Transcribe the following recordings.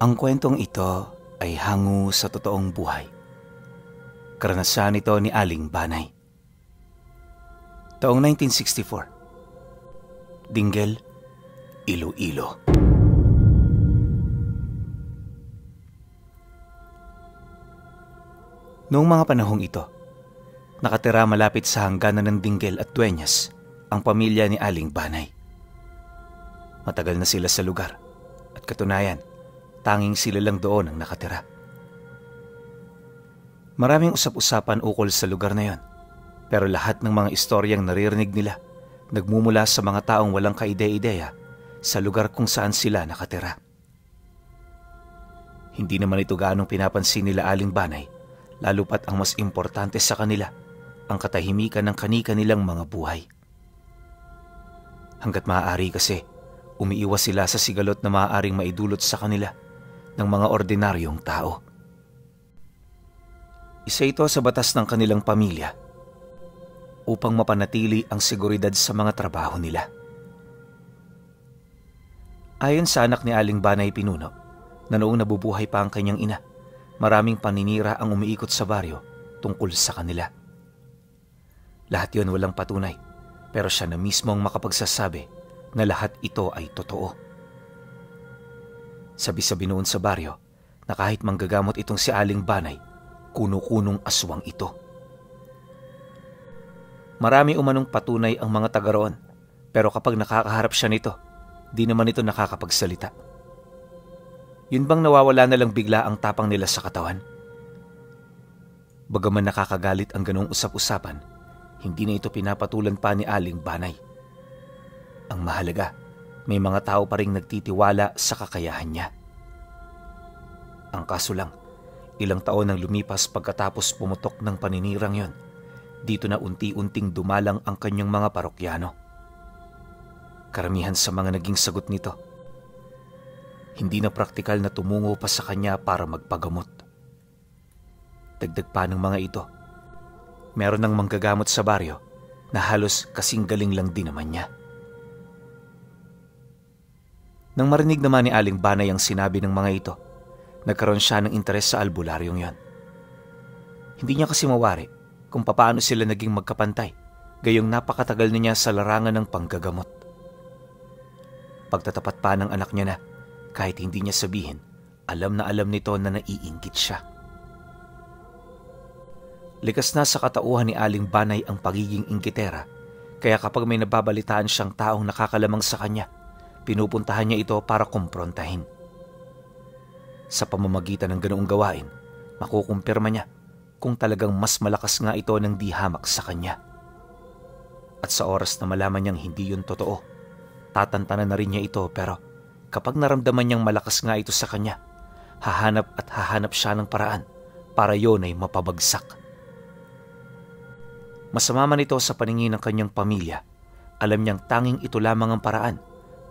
Ang kwentong ito ay hango sa totoong buhay. Karanasan ito ni Aling Banay. Taong 1964. Dinggel, Iloilo. Noong mga panahong ito, nakatira malapit sa hangganan ng Dinggel at Dueñas ang pamilya ni Aling Banay. Matagal na sila sa lugar at katunayan, tanging sila lang doon ang nakatira. Maraming usap-usapan ukol sa lugar na yon, pero lahat ng mga istoryang naririnig nila nagmumula sa mga taong walang kaide-ideya sa lugar kung saan sila nakatira. Hindi naman ito gaanong pinapansin nila Aling Banay, lalo pat ang mas importante sa kanila ang katahimikan ng kani-kanilang mga buhay. Hanggat maaari kasi, umiiwas sila sa sigalot na maaaring maidulot sa kanila ng mga ordinaryong tao. Isa ito sa batas ng kanilang pamilya upang mapanatili ang seguridad sa mga trabaho nila. Ayon sa anak ni Aling Banay Pinuno, na noong nabubuhay pa ang kanyang ina, maraming paninira ang umiikot sa baryo tungkol sa kanila. Lahat yon walang patunay, pero siya na mismo ang makapagsasabi na lahat ito ay totoo. Sabi-sabi noon sa baryo na kahit manggagamot itong si Aling Banay, kuno-kunong aswang ito. Marami umanong patunay ang mga taga roon, pero kapag nakakaharap siya nito, di naman ito nakakapagsalita. Yun bang nawawala na lang bigla ang tapang nila sa katawan? Bagaman nakakagalit ang ganong usap-usapan, hindi na ito pinapatulan pa ni Aling Banay. Ang mahalaga, may mga tao pa ring nagtitiwala sa kakayahan niya. Ang kaso lang, ilang taon nang lumipas pagkatapos pumutok ng paninirang yon, dito na unti-unting dumalang ang kanyang mga parokyano. Karamihan sa mga naging sagot nito, hindi na praktikal na tumungo pa sa kanya para magpagamot. Dagdag pa ng mga ito, meron ng manggagamot sa baryo na halos kasing galing lang din naman niya. Nang marinig naman ni Aling Banay ang sinabi ng mga ito, nagkaroon siya ng interes sa albularyong yon. Hindi niya kasi mawari kung papaano sila naging magkapantay, gayong napakatagal na niya sa larangan ng panggagamot. Pagtatapat pa ng anak niya na, kahit hindi niya sabihin, alam na alam nito na naiinggit siya. Likas na sa katauhan ni Aling Banay ang pagiging inggitera, kaya kapag may nababalitaan siyang taong nakakalamang sa kanya, pinupuntahan niya ito para kumprontahin. Sa pamamagitan ng ganoong gawain, makukumpirma niya kung talagang mas malakas nga ito ng di hamak sa kanya. At sa oras na malaman niyang hindi yun totoo, tatantanan na rin niya ito, pero kapag naramdaman niyang malakas nga ito sa kanya, hahanap at hahanap siya ng paraan para yon ay mapabagsak. Masama man ito sa paningin ng kanyang pamilya, alam niyang tanging ito lamang ang paraan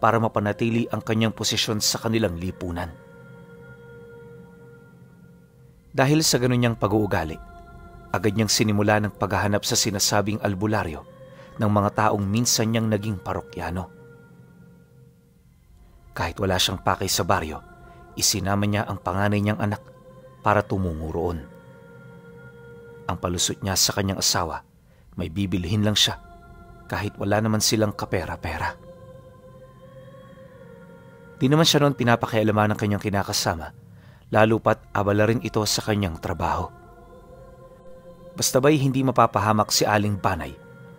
para mapanatili ang kanyang posisyon sa kanilang lipunan. Dahil sa ganun niyang pag-uugali, agad niyang sinimula ng paghahanap sa sinasabing albularyo ng mga taong minsan niyang naging parokyano. Kahit wala siyang pakay sa baryo, isinama niya ang panganay niyang anak para tumungo roon. Ang palusot niya sa kanyang asawa, may bibilhin lang siya kahit wala naman silang kapera-pera. Di naman siya noon pinapakialaman ng kanyang kinakasama, lalo pat abala rin ito sa kanyang trabaho. Basta ba'y hindi mapapahamak si Aling Banay,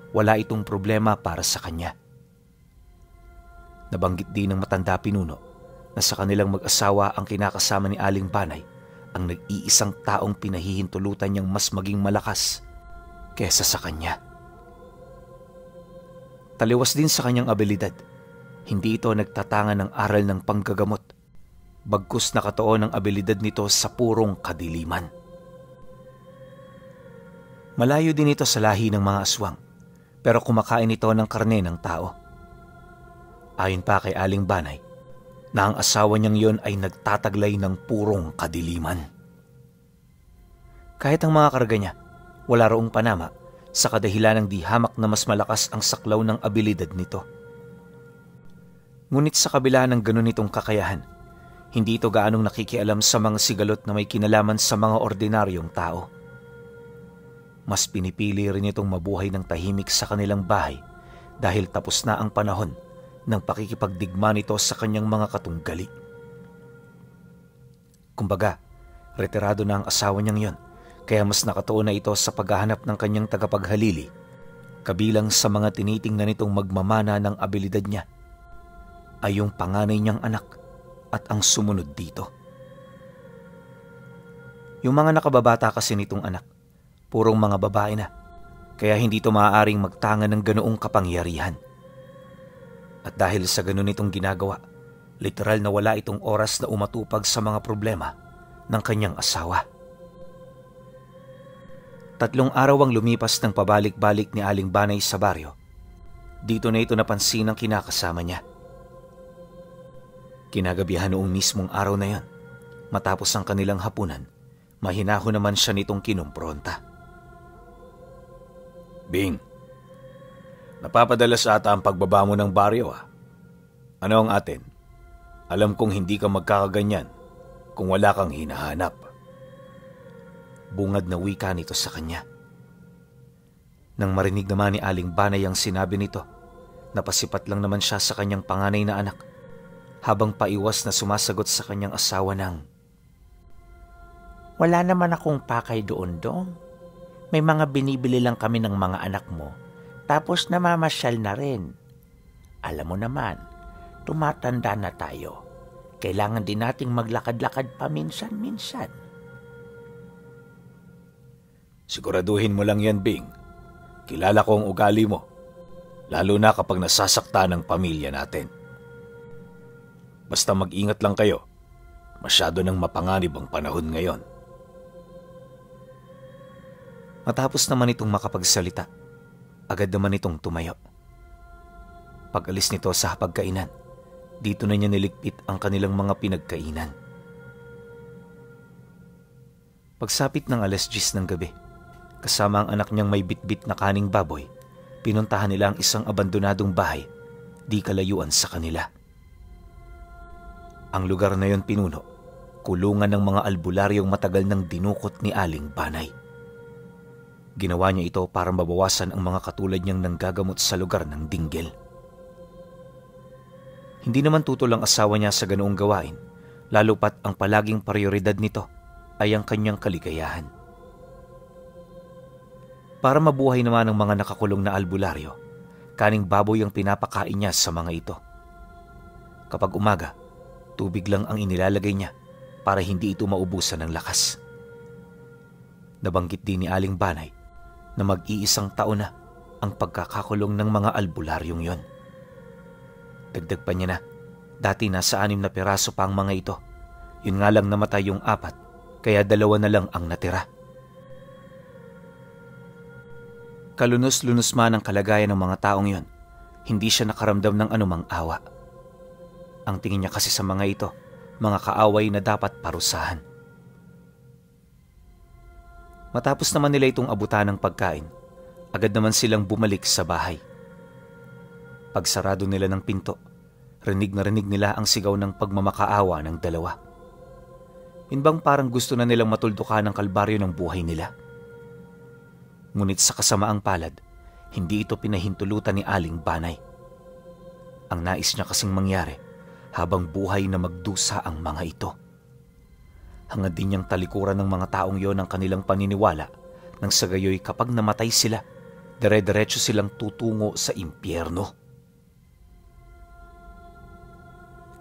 wala itong problema para sa kanya. Nabanggit din ng matanda Pinuno na sa kanilang mag-asawa ang kinakasama ni Aling Banay ang nag-iisang taong pinahihintulutan niyang mas maging malakas kesa sa kanya. Taliwas din sa kanyang abilidad, hindi ito nagtatangan ng aral ng panggagamot, bagkus nakatuon ang abilidad nito sa purong kadiliman. Malayo din ito sa lahi ng mga aswang, pero kumakain ito ng karne ng tao. Ayon pa kay Aling Banay, na ang asawa niyang yon ay nagtataglay ng purong kadiliman. Kahit ang mga karga niya, wala roong panama sa kadahilan ng di hamak na mas malakas ang saklaw ng abilidad nito. Ngunit sa kabila ng ganun itong kakayahan, Hindi ito gaanong nakikialam sa mga sigalot na may kinalaman sa mga ordinaryong tao. Mas pinipili rin itong mabuhay ng tahimik sa kanilang bahay dahil tapos na ang panahon ng pakikipagdigma nito sa kanyang mga katunggali. Kumbaga, retirado na ang asawa niyang yon, kaya mas nakatuon na ito sa paghahanap ng kanyang tagapaghalili, kabilang sa mga tinitingnan nitong magmamana ng abilidad niya ay yung panganay niyang anak at ang sumunod dito. Yung mga nakababata kasi nitong anak, purong mga babae na, kaya hindi ito maaaring magtanga ng ganoong kapangyarihan. At dahil sa ganun itong ginagawa, literal na wala itong oras na umatupag sa mga problema ng kanyang asawa. 3 araw ang lumipas ng pabalik-balik ni Aling Banay sa baryo. Dito na ito napansin ng kinakasama niya. Kinagabihan noong mismong araw na yon, matapos ang kanilang hapunan, mahinaho naman siya nitong kinumpronta. Bing, napapadalas ata ang pagbaba mo ng baryo ah. Ano ang atin? Alam kong hindi ka magkakaganyan kung wala kang hinahanap. Bungad na wika nito sa kanya. Nang marinig naman ni Aling Banay ang sinabi nito, napasipat lang naman siya sa kanyang panganay na anak, habang paiwas na sumasagot sa kanyang asawa ng, "Wala naman akong pakay doon, Dong. May mga binibili lang kami ng mga anak mo, tapos namamasyal na rin. Alam mo naman, tumatanda na tayo. Kailangan din nating maglakad-lakad paminsan-minsan." Siguraduhin mo lang yan, Bing. Kilala ko ang ugali mo, lalo na kapag nasasakta ng pamilya natin. Basta mag-ingat lang kayo. Masyado nang mapanganib ang panahon ngayon. Matapos naman itong makapagsalita, agad naman itong tumayo. Pag-alis nito sa hapagkainan, dito na niya niligpit ang kanilang mga pinagkainan. Pagsapit ng 10:00 ng gabi, kasama ang anak niyang may bitbit na kaning baboy, pinuntahan nila ang isang abandonadong bahay, di kalayuan sa kanila. Ang lugar na yon pinuno, kulungan ng mga albularyong matagal nang dinukot ni Aling Banay. Ginawa niya ito para mabawasan ang mga katulad niyang nanggagamot sa lugar ng dinggel. Hindi naman tutol ang asawa niya sa ganoong gawain, lalo pat ang palaging prioridad nito ay ang kanyang kaligayahan. Para mabuhay naman ang mga nakakulong na albularyo, kaning baboy ang pinapakain niya sa mga ito. Kapag umaga, tubig lang ang inilalagay niya para hindi ito maubusan ng lakas. Nabanggit din ni Aling Banay na mag-iisang taon na ang pagkakakulong ng mga albularyong yon. Dagdag pa niya na, dati nasa 6 na piraso pa ang mga ito. Yun nga lang namatay yung 4, kaya 2 na lang ang natira. Kalunos-lunos man ang kalagayan ng mga taong yon, hindi siya nakaramdam ng anumang awa. Ang tingin niya kasi sa mga ito, mga kaaway na dapat parusahan. Matapos naman nila itong abutan ng pagkain, agad naman silang bumalik sa bahay. Pagsarado nila ng pinto, rinig na rinig nila ang sigaw ng pagmamakaawa ng dalawa. Inbang parang gusto na nilang matuldukan ang kalbaryo ng buhay nila. Ngunit sa kasamaang palad, hindi ito pinahintulutan ni Aling Banay. Ang nais niya kasing mangyari habang buhay na magdusa ang mga ito. Hangad din niyang talikuran ng mga taong yon ang kanilang paniniwala nang sa gayoy kapag namatay sila, dire-diretso silang tutungo sa impyerno.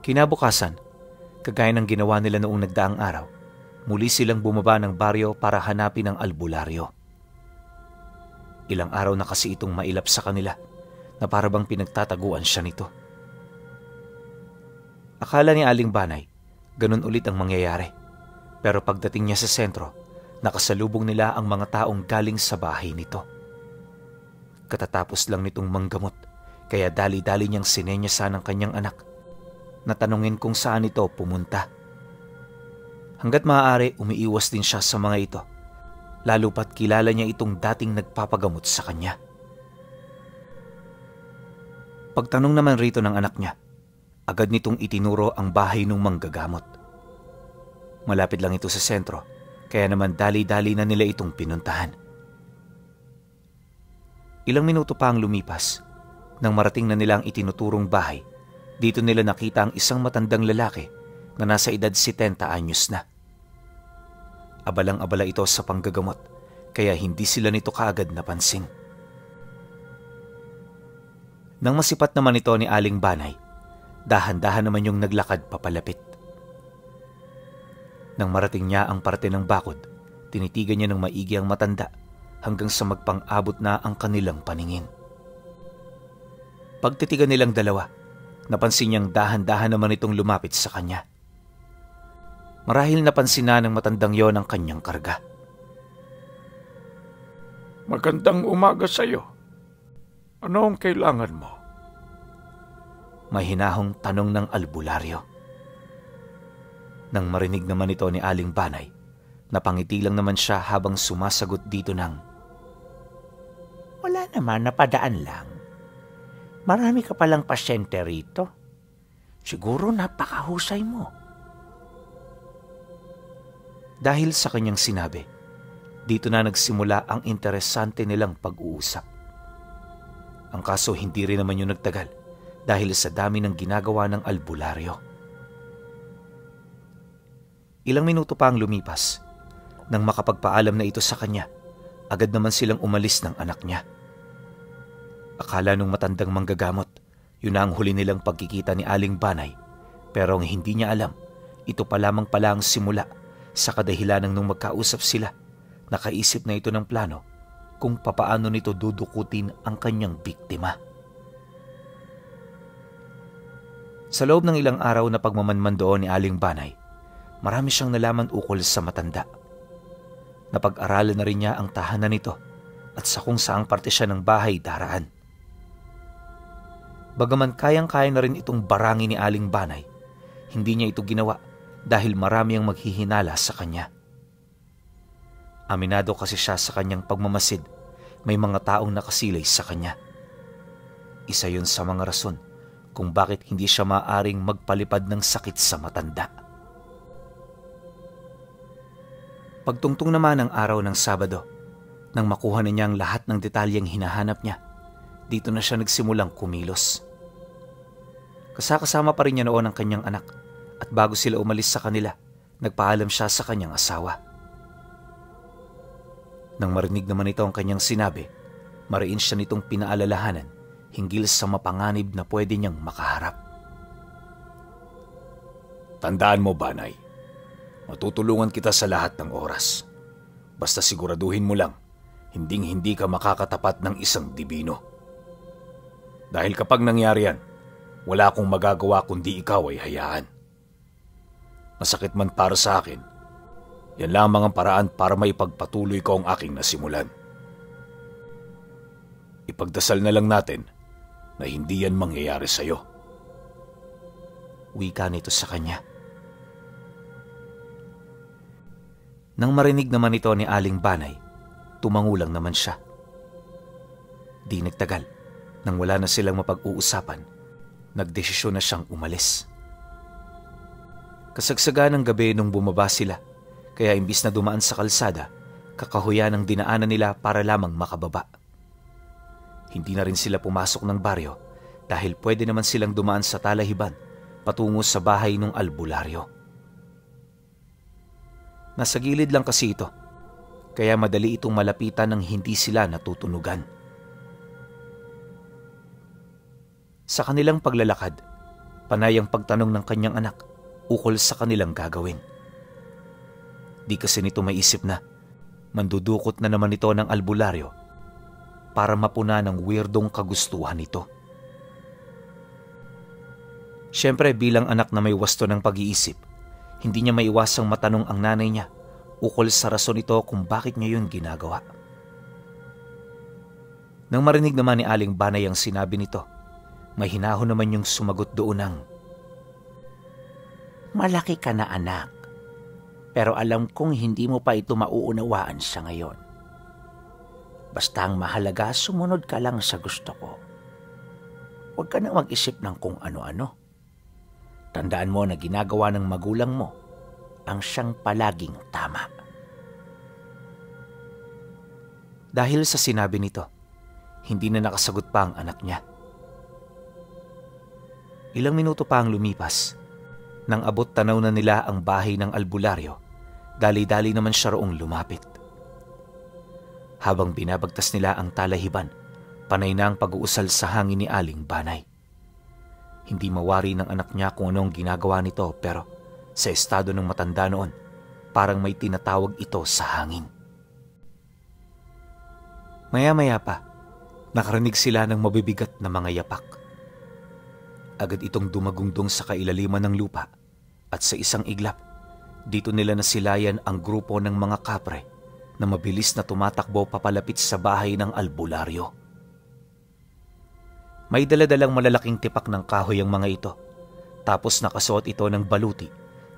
Kinabukasan, kagaya ng ginawa nila noong nagdaang araw, muli silang bumaba ng baryo para hanapin ang albularyo. Ilang araw na kasi itong mailap sa kanila na parabang pinagtataguan siya nito. Akala ni Aling Banay, ganun ulit ang mangyayari. Pero pagdating niya sa sentro, nakasalubong nila ang mga taong galing sa bahay nito. Katatapos lang nitong manggamot, kaya dali-dali niyang sinenyasan ng kanyang anak na tanungin kung saan ito pumunta. Hanggat maaari, umiiwas din siya sa mga ito, lalo pat kilala niya itong dating nagpapagamot sa kanya. Pagtanong naman rito ng anak niya, agad nitong itinuro ang bahay ng manggagamot. Malapit lang ito sa sentro, kaya naman dali-dali na nila itong pinuntahan. Ilang minuto pa ang lumipas. Nang marating na nila ang itinuturong bahay, dito nila nakita ang isang matandang lalaki na nasa edad 70 anyos na. Abalang-abala ito sa panggagamot, kaya hindi sila nito kaagad napansin. Nang masipat naman ito ni Aling Banay, dahan-dahan naman yung naglakad papalapit. Nang marating niya ang parte ng bakod, tinitigan niya ng maigi ang matanda hanggang sa magpang-abot na ang kanilang paningin. Pagtitigan nilang dalawa, napansin niyang dahan-dahan naman itong lumapit sa kanya. Marahil napansin na ng matandang yon ang kanyang karga. Magandang umaga sa iyo. Ano ang kailangan mo? May hinahong tanong ng albularyo. Nang marinig naman ito ni Aling Banay, napangiti lang naman siya habang sumasagot dito ng, Wala naman, napadaan lang. Marami ka palang pasyente rito. Siguro napakahusay mo. Dahil sa kanyang sinabi, dito na nagsimula ang interesante nilang pag-uusap. Ang kaso hindi rin naman yung nagtagal dahil sa dami ng ginagawa ng albularyo. Ilang minuto pa ang lumipas. Nang makapagpaalam na ito sa kanya, agad naman silang umalis ng anak niya. Akala nung matandang manggagamot, yun na ang huli nilang pagkikita ni Aling Banay, pero ang hindi niya alam, ito pa lamang pala ang simula sa kadahilanang nung magkausap sila. Nakaisip na ito ng plano kung papaano nito dudukutin ang kanyang biktima. Sa loob ng ilang araw na pagmamanman doon ni Aling Banay, marami siyang nalaman ukol sa matanda. Napag-aralan na rin niya ang tahanan nito at sa kung saang parte siya ng bahay daraan. Bagaman kayang-kaya na rin itong barangin ni Aling Banay, hindi niya ito ginawa dahil marami ang maghihinala sa kanya. Aminado kasi siya sa kanyang pagmamasid, may mga taong nakasilay sa kanya. Isa yun sa mga rason kung bakit hindi siya maaaring magpalipad ng sakit sa matanda. Pagtungtong naman ang araw ng Sabado, nang makuha na niya ang lahat ng detalyeng hinahanap niya, dito na siya nagsimulang kumilos. Kasama pa rin niya noon ang kanyang anak at bago sila umalis sa kanila, nagpaalam siya sa kanyang asawa. Nang marinig naman ito ang kanyang sinabi, mariin siya nitong pinaalalahanan hinggil sa mapanganib na pwede niyang makaharap. Tandaan mo, Banay, matutulungan kita sa lahat ng oras. Basta siguraduhin mo lang, hinding-hindi ka makakatapat ng isang dibino. Dahil kapag nangyari yan, wala akong magagawa kundi ikaw ay hayaan. Masakit man para sa akin, yan lamang ang paraan para maipagpatuloy ko ang aking nasimulan. Ipagdasal na lang natin na hindi yan mangyayari sa'yo. Wika nito sa kanya. Nang marinig naman ito ni Aling Banay, tumangulang naman siya. Di nagtagal, nang wala na silang mapag-uusapan, nagdesisyon na siyang umalis. Kasagsaga ng gabi nung bumaba sila, kaya imbis na dumaan sa kalsada, kakahuyan ang dinaanan nila para lamang makababa. Hindi na rin sila pumasok ng baryo dahil pwede naman silang dumaan sa talahiban patungo sa bahay ng albularyo. Nasa gilid lang kasi ito, kaya madali itong malapitan nang hindi sila natutunugan. Sa kanilang paglalakad, panay ang pagtanong ng kanyang anak ukol sa kanilang gagawin. Di kasi nito maisip na mandudukot na naman ito ng albularyo para mapuna ng weirdong kagustuhan nito. Siyempre bilang anak na may wasto ng pag-iisip, hindi niya maiwasang matanong ang nanay niya ukol sa rason ito kung bakit niya yun ginagawa. Nang marinig naman ni Aling Banay ang sinabi nito, may hinahon naman yung sumagot doon ng, Malaki ka na anak, pero alam kong hindi mo pa ito mauunawaan sa ngayon. Basta ang mahalaga, sumunod ka lang sa gusto ko. Huwag ka na mag-isip ng kung ano-ano. Tandaan mo na ginagawa ng magulang mo ang siyang palaging tama. Dahil sa sinabi nito, hindi na nakasagot pa ang anak niya. Ilang minuto pa ang lumipas. Nang abot tanaw na nila ang bahay ng albularyo, dali-dali naman siya roong lumapit. Habang binabagtas nila ang talahiban, panay na ang pag-uusal sa hangin ni Aling Banay. Hindi mawari ng anak niya kung anong ginagawa nito, pero sa estado ng matanda noon, parang may tinatawag ito sa hangin. Maya-maya pa, nakarinig sila ng mabibigat na mga yapak. Agad itong dumagungdong sa kailaliman ng lupa at sa isang iglap, dito nila nasilayan ang grupo ng mga kapre na mabilis na tumatakbo papalapit sa bahay ng albularyo. May daladalang malalaking tipak ng kahoy ang mga ito, tapos nakasuot ito ng baluti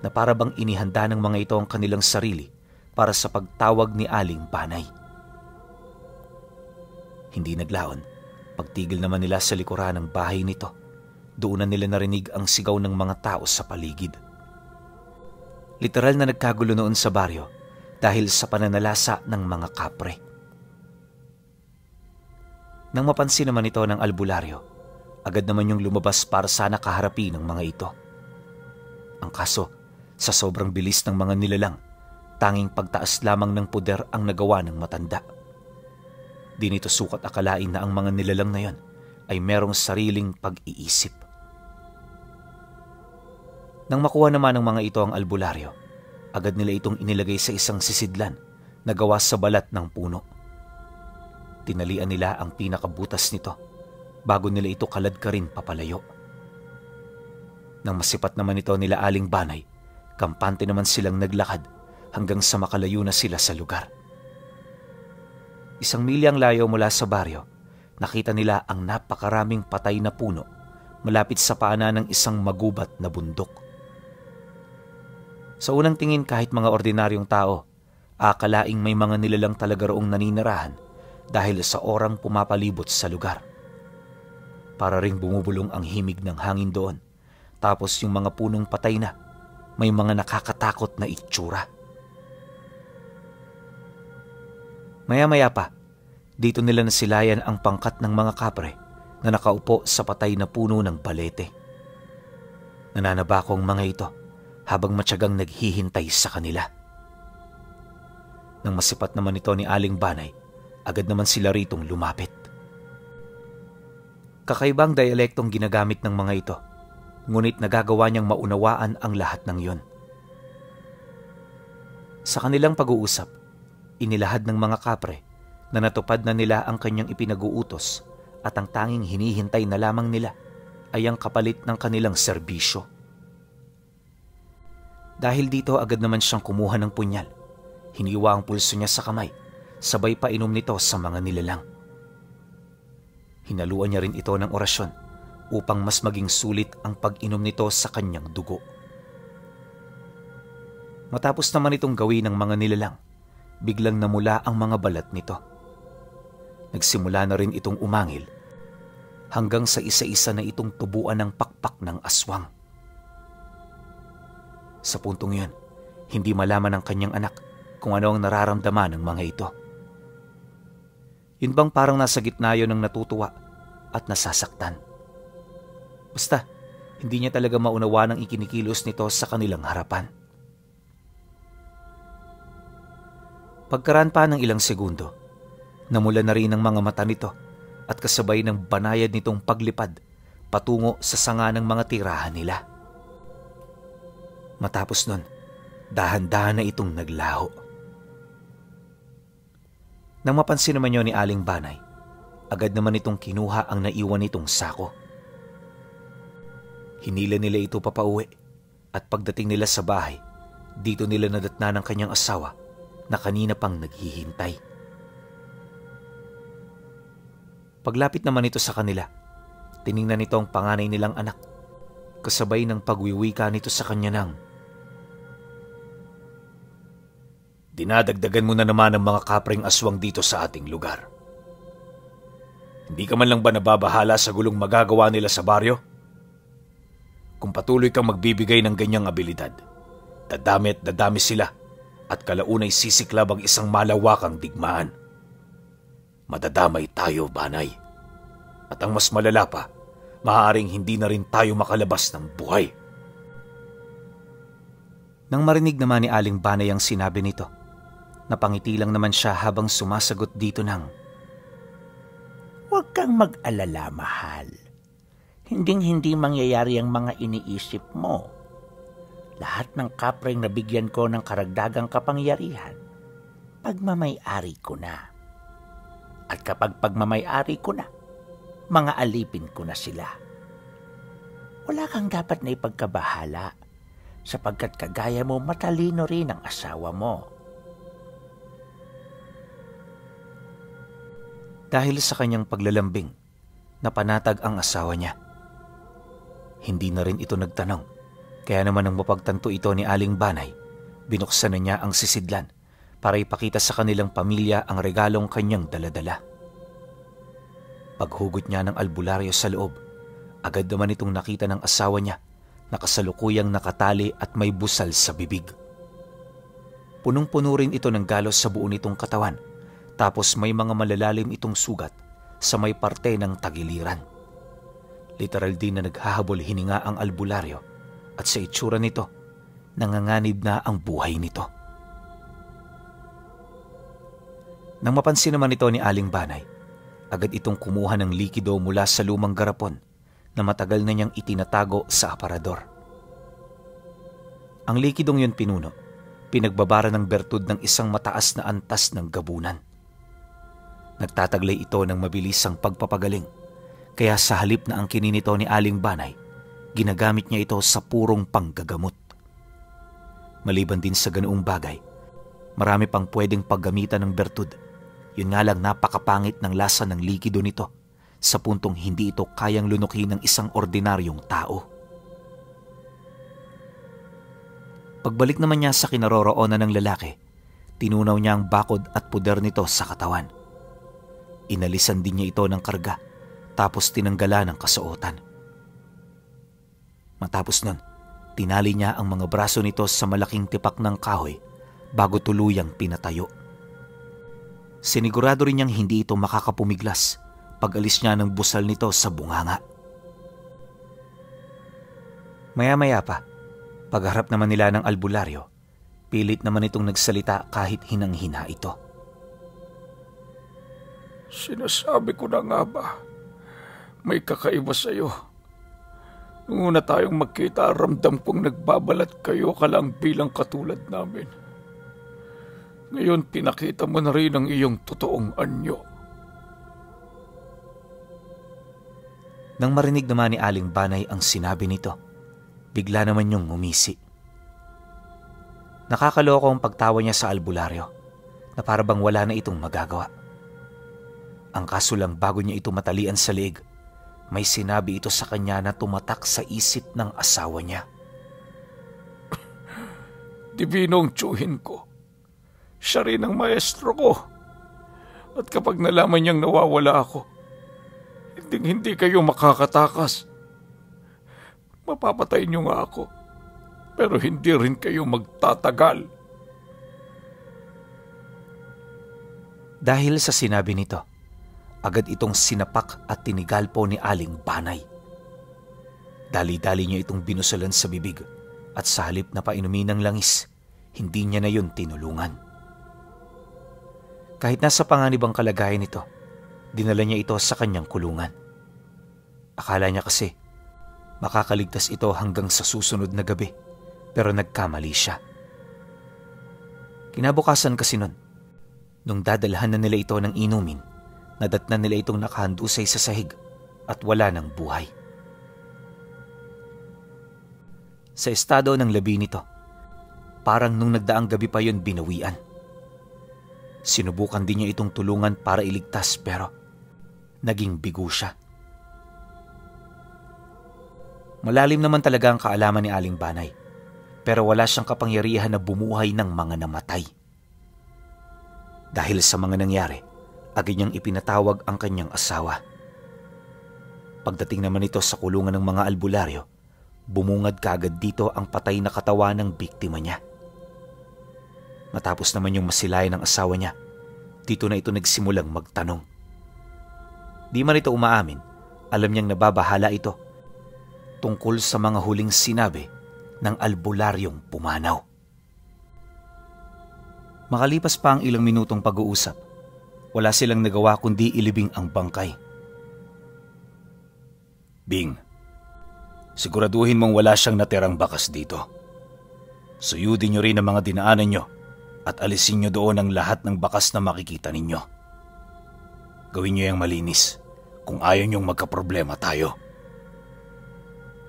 na para bang inihanda ng mga ito ang kanilang sarili para sa pagtawag ni Aling Banay. Hindi naglaon, pagtigil naman nila sa likuran ng bahay nito, doon na nila narinig ang sigaw ng mga tao sa paligid. Literal na nagkagulo noon sa baryo dahil sa pananalasa ng mga kapre. Nang mapansin naman ito ng albularyo, agad naman yung lumabas para sana kaharapin ng mga ito. Ang kaso, sa sobrang bilis ng mga nilalang, tanging pagtaas lamang ng puder ang nagawa ng matanda. Di nito sukat akalain na ang mga nilalang na yon ay merong sariling pag-iisip. Nang makuha naman ng mga ito ang albularyo, agad nila itong inilagay sa isang sisidlan na gawa sa balat ng puno. Tinalian nila ang pinakabutas nito bago nila ito kaladkarin papalayo. Nang masipat naman ito nila Aling Banay, kampante naman silang naglakad hanggang sa makalayo na sila sa lugar. Isang milyang layo mula sa baryo, nakita nila ang napakaraming patay na puno malapit sa paanan ng isang magubat na bundok. Sa unang tingin kahit mga ordinaryong tao, akalaing may mga nilalang talaga roong naninirahan dahil sa orang pumapalibot sa lugar. Para ring bumubulong ang himig ng hangin doon, tapos yung mga punong patay na, may mga nakakatakot na itsura. Maya-maya pa, dito nila nasilayan ang pangkat ng mga kapre na nakaupo sa patay na puno ng balete. Nananabako ang mga ito habang matyagang naghihintay sa kanila. Nang masipat naman ito ni Aling Banay, agad naman sila ritong lumapit. Kakaibang dialektong ginagamit ng mga ito, ngunit nagagawa niyang maunawaan ang lahat ng yon. Sa kanilang pag-uusap, inilahad ng mga kapre na natupad na nila ang kanyang ipinag-uutos at ang tanging hinihintay na lamang nila ay ang kapalit ng kanilang serbisyo. Dahil dito agad naman siyang kumuha ng punyal, hiniwa ang pulso niya sa kamay, sabay pa inom nito sa mga nilalang. Hinaluan niya rin ito ng orasyon upang mas maging sulit ang pag-inom nito sa kanyang dugo. Matapos naman itong gawin ng mga nilalang, biglang namula ang mga balat nito. Nagsimula na rin itong umangil hanggang sa isa-isa na itong tubuan ng pakpak ng aswang. Sa puntong yun, hindi malaman ng kanyang anak kung ano ang nararamdaman ng mga ito. Yun bang parang nasa gitna yun ng natutuwa at nasasaktan. Basta, hindi niya talaga maunawa ng ikinikilos nito sa kanilang harapan. Pagkaraan pa ng ilang segundo, namula na rin ang mga mata nito at kasabay ng banayad nitong paglipad patungo sa sanga ng mga tirahan nila. Matapos nun, dahan-dahan na itong naglaho. Nang mapansin naman yun ni Aling Banay, agad naman itong kinuha ang naiwan nitong sako. Hinila nila ito papauwi at pagdating nila sa bahay, dito nila nadatna ng kanyang asawa na kanina pang naghihintay. Paglapit naman ito sa kanila, tiningnan nito ang panganay nilang anak, kasabay ng pagwiwika nito sa kanya ng, "Dinadagdagan mo na naman ang mga kapreng aswang dito sa ating lugar. Hindi ka man lang ba nababahala sa gulong magagawa nila sa baryo? Kung patuloy kang magbibigay ng ganyang abilidad, Dadami at dadami sila at kalaunay sisiklab ang isang malawakang digmaan. Madadamay tayo, Banay. At ang mas malala pa, maaaring hindi na rin tayo makalabas ng buhay. Nang marinig naman ni Aling Banay ang sinabi nito, napangiti lang naman siya habang sumasagot dito ng, Huwag kang mag-alala, mahal. Hinding-hindi mangyayari ang mga iniisip mo. Lahat ng kapreng nabigyan ko ng karagdagang kapangyarihan, pagmamay-ari ko na. At kapag pagmamay-ari ko na, mga alipin ko na sila. Wala kang dapat na ipagkabahala, sapagkat kagaya mo matalino rin ang asawa mo. Dahil sa kanyang paglalambing, napanatag ang asawa niya. Hindi na rin ito nagtanong, kaya naman nang mapagtanto ito ni Aling Banay, binuksan na niya ang sisidlan para ipakita sa kanilang pamilya ang regalong kanyang daladala. Paghugot niya ng albularyo sa loob, agad naman itong nakita ng asawa niya na kasalukuyang nakatali at may busal sa bibig. Punong-puno rin ito ng galos sa buo nitong katawan, tapos may mga malalalim itong sugat sa may parte ng tagiliran. Literal din na naghahabol hininga ang albularyo at sa itsura nito, nanganganib na ang buhay nito. Nang mapansin naman ito ni Aling Banay, agad itong kumuha ng likido mula sa lumang garapon na matagal na niyang itinatago sa aparador. Ang likidong yun pinuno, pinagbabara ng bertud ng isang mataas na antas ng gabunan. Nagtataglay ito ng mabilisang pagpapagaling, kaya sa halip na ang kininito ni Aling Banay, ginagamit niya ito sa purong panggagamot. Maliban din sa ganoong bagay, marami pang pwedeng paggamitan ng bertud. Yun nga lang napakapangit ng lasa ng likido nito sa puntong hindi ito kayang lunukin ng isang ordinaryong tao. Pagbalik naman niya sa kinaroroonan ng lalaki, tinunaw niya ang bakod at puder nito sa katawan. Inalisan din niya ito ng karga, tapos tinanggalan ng kasuotan. Matapos nun, tinali niya ang mga braso nito sa malaking tipak ng kahoy bago tuluyang pinatayo. Sinigurado rin niyang hindi ito makakapumiglas pag-alis niya ng busal nito sa bunganga. Maya-maya pa, pagharap naman nila ng albularyo, pilit naman itong nagsalita kahit hinang-hina ito. Sinasabi ko na nga ba, may kakaiba sa'yo. Nung una tayong magkita, ramdam kong nagbabalat kayo ka lang bilang katulad namin. Ngayon, pinakita mo na rin ang iyong totoong anyo. Nang marinig naman ni Aling Banay ang sinabi nito, bigla naman niyong ngumisi. Nakakaloko ang pagtawa niya sa albularyo na para bang wala na itong magagawa. Ang kaso lang bago niya ito matalian sa liig, may sinabi ito sa kanya na tumatak sa isip ng asawa niya. Dibinong tiyuhin ko. Siya rin ang maestro ko. At kapag nalaman niyang nawawala ako, hindi kayo makakatakas. Mapapatay niyo nga ako, pero hindi rin kayo magtatagal. Dahil sa sinabi nito, agad itong sinapak at tinigalpo ni Aling Banay. Dali-dali niya itong binusalan sa bibig at sa halip na painumin ng langis, hindi niya na yun tinulungan. Kahit nasa panganib ang kalagayan nito, dinala niya ito sa kanyang kulungan. Akala niya kasi makakaligtas ito hanggang sa susunod na gabi, pero nagkamali siya. Kinabukasan kasi nun, nung dadalhan na nila ito ng inumin, nadatnan nila itong nakahandusay sa sahig at wala ng buhay. Sa estado ng labi nito, parang nung nagdaang gabi pa yun binawian. Sinubukan din niya itong tulungan para iligtas pero naging bigo siya. Malalim naman talaga ang kaalaman ni Aling Banay, pero wala siyang kapangyarihan na bumuhay ng mga namatay. Dahil sa mga nangyari, agad niyang ipinatawag ang kanyang asawa. Pagdating naman ito sa kulungan ng mga albularyo, bumungad kaagad dito ang patay na katawan ng biktima niya. Matapos naman yung masilayan ng asawa niya, dito na ito nagsimulang magtanong. Di man ito umaamin, alam niyang nababahala ito tungkol sa mga huling sinabi ng albularyong pumanaw. Makalipas pa ang ilang minutong pag-uusap, wala silang nagawa kundi ilibing ang bangkay. Bing, siguraduhin mong wala siyang natirang bakas dito. Suyudin niyo rin ang mga dinaanan niyo at alisin niyo doon ang lahat ng bakas na makikita ninyo. Gawin niyo yung malinis kung ayaw niyong magkaproblema tayo.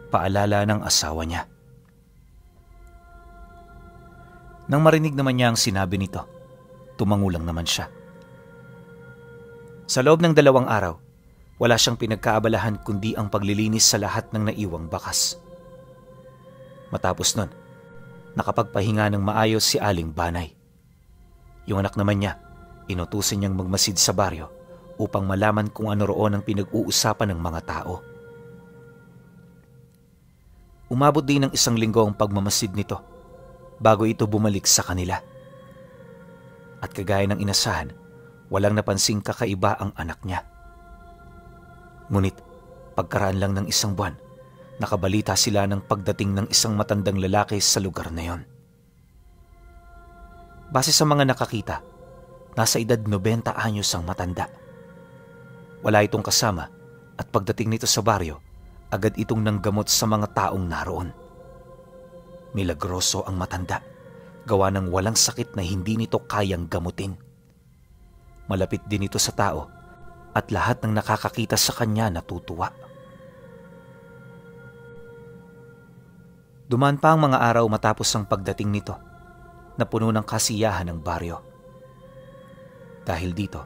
Paalala ng asawa niya. Nang marinig naman niya ang sinabi nito, tumangulang naman siya. Sa loob ng 2 araw, wala siyang pinagkaabalahan kundi ang paglilinis sa lahat ng naiwang bakas. Matapos nun, nakapagpahinga ng maayos si Aling Banay. Yung anak naman niya, inutusan niyang magmasid sa baryo upang malaman kung ano roon ang pinag-uusapan ng mga tao. Umabot din ng 1 linggo ang pagmamasid nito bago ito bumalik sa kanila. At kagaya ng inasahan, walang napansing kakaiba ang anak niya. Ngunit pagkaraan lang ng 1 buwan, nakabalita sila ng pagdating ng isang matandang lalaki sa lugar na yon. Base sa mga nakakita, nasa edad 90 anyos ang matanda. Wala itong kasama at pagdating nito sa baryo, agad itong nanggamot sa mga taong naroon. Milagroso ang matanda, gawa ng walang sakit na hindi nito kayang gamutin. Malapit din ito sa tao at lahat ng nakakakita sa kanya natutuwa. Dumaan pa ang mga araw matapos ang pagdating nito na puno ng kasiyahan ng baryo. Dahil dito,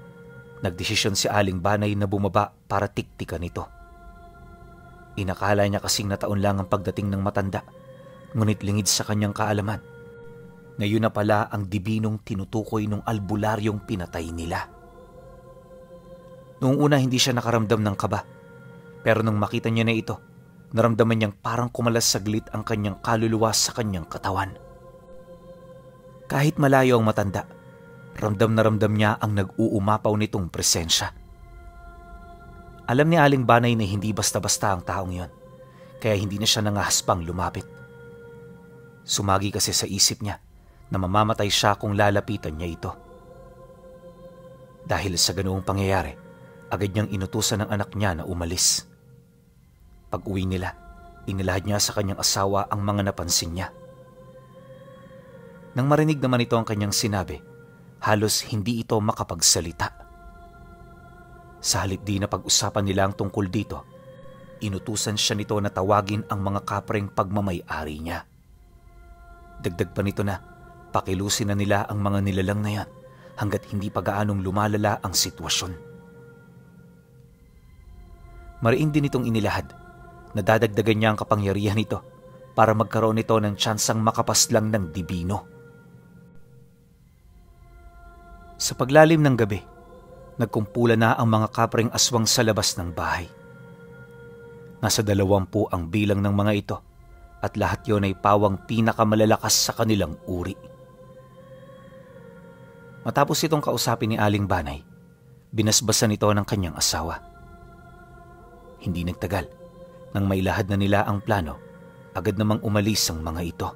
nagdesisyon si Aling Banay na bumaba para tiktikan ito. Inakala niya kasing nataon lang ang pagdating ng matanda, ngunit lingid sa kanyang kaalaman na yun na pala ang dibinong tinutukoy ng albularyong pinatay nila. Noong una hindi siya nakaramdam ng kaba, pero nang makita niya na ito, naramdaman niyang parang kumalas saglit ang kanyang kaluluwa sa kanyang katawan. Kahit malayo ang matanda, ramdam na ramdam niya ang nag-uumapaw nitong presensya. Alam ni Aling Banay na hindi basta-basta ang taong yon, kaya hindi na siya nangahaspang lumapit. Sumagi kasi sa isip niya na mamamatay siya kung lalapitan niya ito. Dahil sa ganoong pangyayari, agad niyang inutusan ng anak niya na umalis. Pag-uwi nila, inilahad niya sa kanyang asawa ang mga napansin niya. Nang marinig naman ito ang kanyang sinabi, halos hindi ito makapagsalita. Sa halip di na pag-usapan nila ang tungkol dito, inutusan siya nito na tawagin ang mga kapreng pagmamay-ari niya. Dagdag pa nito na pakilusin na nila ang mga nilalang na yan hanggat hindi pa gaanong lumalala ang sitwasyon. Mariin din itong inilahad na dadagdagan niya ang kapangyarihan nito para magkaroon nito ng tsansang makapaslang ng dibino. Sa paglalim ng gabi, nagkumpulan na ang mga kapreng aswang sa labas ng bahay. Nasa 20 ang bilang ng mga ito at lahat yon ay pawang pinakamalalakas sa kanilang uri. Matapos itong kausapin ni Aling Banay, binasbasan ito ng kanyang asawa. Hindi nagtagal, nang mailahad na nila ang plano, agad namang umalis ang mga ito.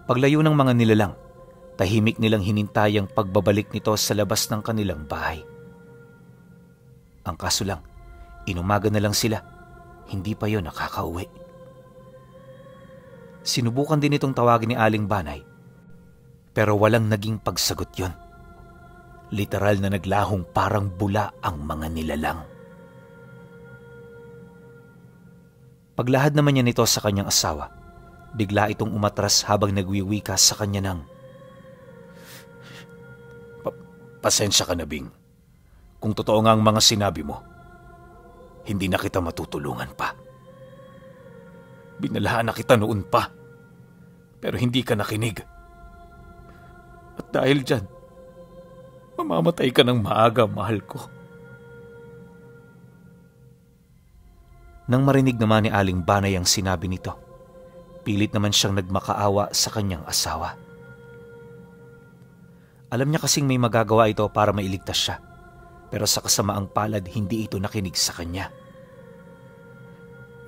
Paglayo ng mga nilalang, tahimik nilang hinintay ang pagbabalik nito sa labas ng kanilang bahay. Ang kaso lang, inumaga na lang sila, hindi pa yon nakakauwi. Sinubukan din itong tawagin ni Aling Banay, pero walang naging pagsagot yon. Literal na naglahong parang bula ang mga nilalang. Paglahad naman niya nito sa kanyang asawa, bigla itong umatras habang nagwiwika sa kanya ng, Pasensya ka na, Bing. Kung totoo nga ang mga sinabi mo, hindi na kita matutulungan pa. Binalahan na kita noon pa, pero hindi ka nakinig. At dahil dyan, mamamatay ka ng maaga, mahal ko. Nang marinig naman ni Aling Banay ang sinabi nito, pilit naman siyang nagmakaawa sa kanyang asawa. Alam niya kasing may magagawa ito para mailigtas siya, pero sa kasamaang palad hindi ito nakinig sa kanya.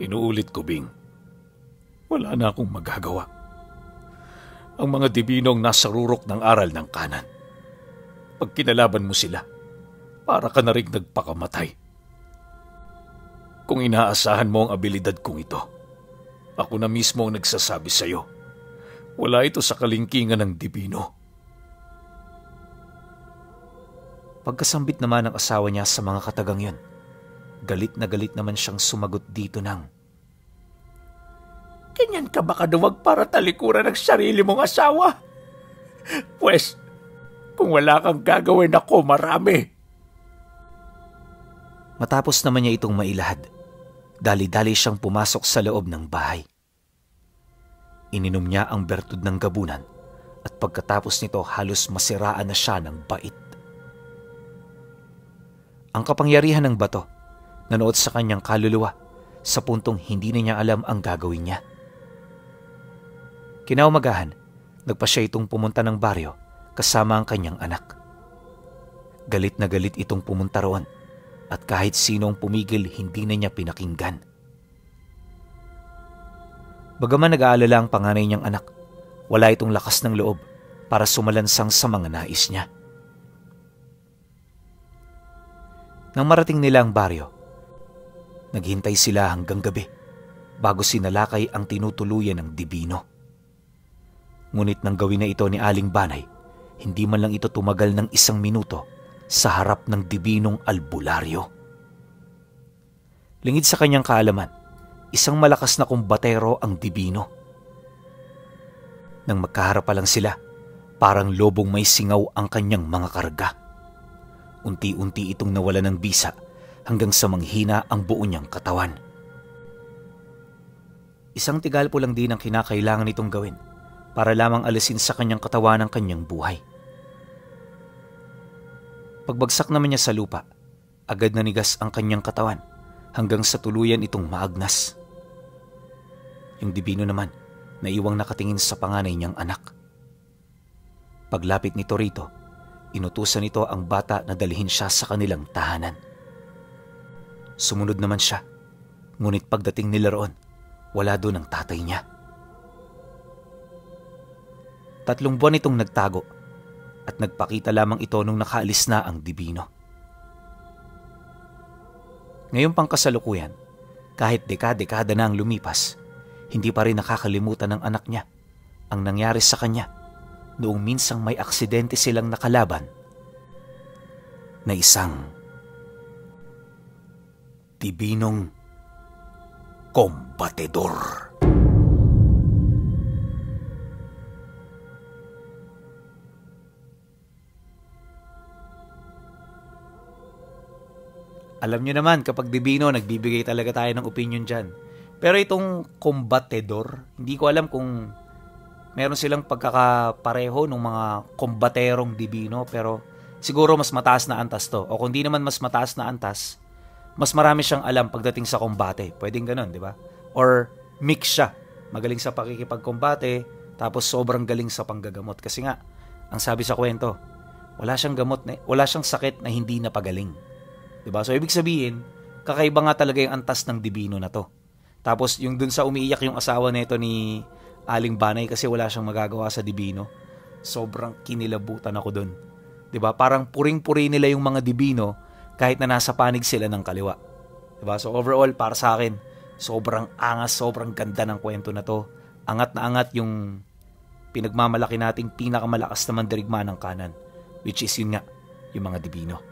Inuulit ko, Bing. Wala na akong magagawa. Ang mga dibinong nasa rurok ng aral ng kanan. Pag kinalaban mo sila, para ka na rin nagpakamatay. Kung inaasahan mo ang abilidad kong ito, ako na mismo ang nagsasabi sa iyo, wala ito sa kalingkingan ng dibino. Pagkasambit naman ng asawa niya sa mga katagang yun, galit na galit naman siyang sumagot dito ng, Ganyan ka ba kaduwag para talikuran ng sarili mong asawa? Pwes, kung wala kang gagawin ako, marami. Matapos naman niya itong mailahad, dali-dali siyang pumasok sa loob ng bahay. Ininom niya ang bertud ng gabunan at pagkatapos nito halos masiraan na siya ng bait. Ang kapangyarihan ng bato nanood sa kanyang kaluluwa sa puntong hindi na niya alam ang gagawin niya. Kinaumagahan, nagpa siya itong pumunta ng baryo kasama ang kanyang anak. Galit na galit itong pumunta roon at kahit sinong pumigil hindi na niya pinakinggan. Bagaman nag-aalala ang panganay niyang anak, wala itong lakas ng loob para sumalansang sa mga nais niya. Nang marating nila ang baryo, naghintay sila hanggang gabi bago sinalakay ang tinutuluyan ng dibino. Ngunit nang gawin na ito ni Aling Banay, hindi man lang ito tumagal ng 1 minuto sa harap ng dibinong albularyo. Lingid sa kanyang kaalaman, isang malakas na kumbatero ang dibino. Nang magkaharap pa lang sila, parang lobong may singaw ang kanyang mga karga. Unti-unti itong nawala ng bisa hanggang sa manghina ang buo niyang katawan. Isang tigalpo lang din ang kinakailangan nitong gawin para lamang alisin sa kanyang katawan ang kanyang buhay. Pagbagsak naman niya sa lupa, agad nanigas ang kanyang katawan hanggang sa tuluyan itong maagnas. Yung dibino naman, naiwang nakatingin sa panganay niyang anak. Paglapit nito rito, inutusan nito ang bata na dalhin siya sa kanilang tahanan. Sumunod naman siya, ngunit pagdating nila roon, wala doon ang tatay niya. 3 buwan itong nagtago at nagpakita lamang ito nung nakaalis na ang dibino. Ngayong pangkasalukuyan, kahit dekada-dekada na ang lumipas, hindi pa rin nakakalimutan ng anak niya ang nangyari sa kanya noong minsang may aksidente silang nakalaban na isang dibinong kombatedor. Alam nyo naman, kapag dibino, nagbibigay talaga tayo ng opinion dyan. Pero itong kombatedor, hindi ko alam kung meron silang pagkakapareho ng mga kombaterong dibino, pero siguro mas mataas na antas to. O kung di naman mas mataas na antas, mas marami siyang alam pagdating sa kombate. Pwedeng ganun, di ba? Or mix siya. Magaling sa pakikipagkombate, tapos sobrang galing sa panggagamot. Kasi nga, ang sabi sa kwento, wala siyang gamot, wala siyang sakit na hindi napagaling. Diba? So, ibig sabihin, kakaiba nga talaga yung antas ng dibino na to. Tapos, yung dun sa umiiyak yung asawa nito ni Aling Banay kasi wala siyang magagawa sa dibino, sobrang kinilabutan ako dun. Diba? Parang puring-puri nila yung mga dibino kahit na nasa panig sila ng kaliwa. Diba? So, overall, para sa akin, sobrang angas, sobrang ganda ng kwento na to. Angat na angat yung pinagmamalaki nating pinakamalakas na mandirigma ng kanan, which is yun nga, yung mga dibino.